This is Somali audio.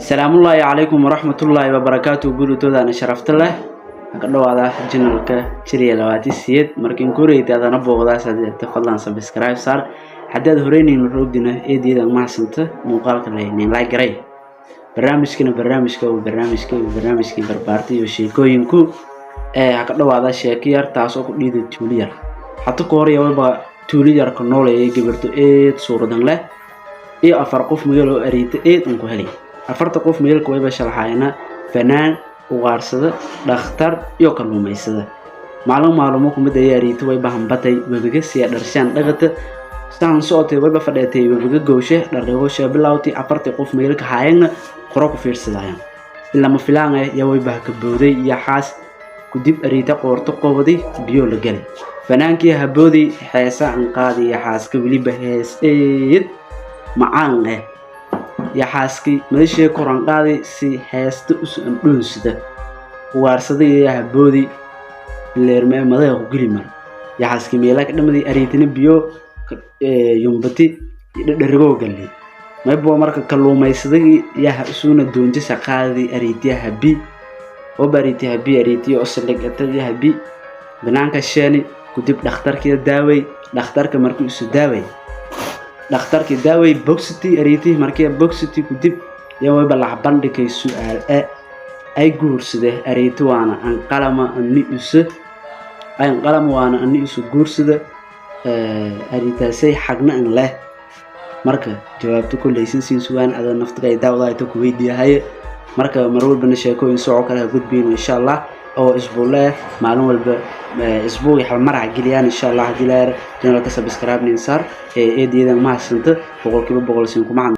السلام الله عليكم ورحمة الله وبركاته. قولوا تودا أنا شرفت الله أقدر هذا جنرال كشري لواتي سيد مركين كوري هذا نبغى وذا سد تفضل سبسكرايب صار حدد هوريني نروح دينا دي ده ما سنته مقالك اللي لايك رأي برنامج كي بربارتي وشيكو ينكو أقدر هذا شاكير تاسو كل ده تولير حتى كوري وبا تولير كنولي جبرتو صورة دنله أفرقف مجلو أريد أنكو هلي afarta qof meelka way basharaxayna fanaan uqaarsada dhakhtar iyo kalluumaysada maalumo kuma dayaariito way bahanbatay wabiga si dharshaan dhagata saan sootay way ba fadheetay wabiga gooshe dhaqaaqo bilawti afarta qof meelka hayna qoro ku fiirsadayaan ilaa ma filaanay yaa way bahka booday iyo xaas ku dib ariita qoorto qowdi biyo la galay fanaankii haboodi heesa an qaadi xaaska waliba hees macaan يا حاسكي ماشي كوران قادي سي هاست دوسده وارسدي يا هبودي ليرمه مدى غليمر يا حاسكي ميلاك دمدي اريتنا بيو يومبتي درغو غلي ما بو marka kalluumaysadii yaa isuuna doonti saqaadi aritiya habi oo baritiya habi aritiya oo salagata habi banaanka sheeni ku dib dhakhtarkii daaway dhakhtarka markii uu daaway dhakhtarkii daaway boxity ariti markii boxity ku dib yaa way balax bandhigay su'aal ay guursade ariti waana an qalama anni isu guursada aritaasay xagna an leh marka jawaabtu kullaysin siin su'aan ada naftiga ay daawada ku weydiiyahay marka marwalba sheekooyin soo kala gudbeen insha Allah oo isbuule maalin walba isbuuci hal mar geliyaan insha Allah dilaar channelka subscribe nin sar ee diidan ma hasanta boqolkiiba boqol siin kuma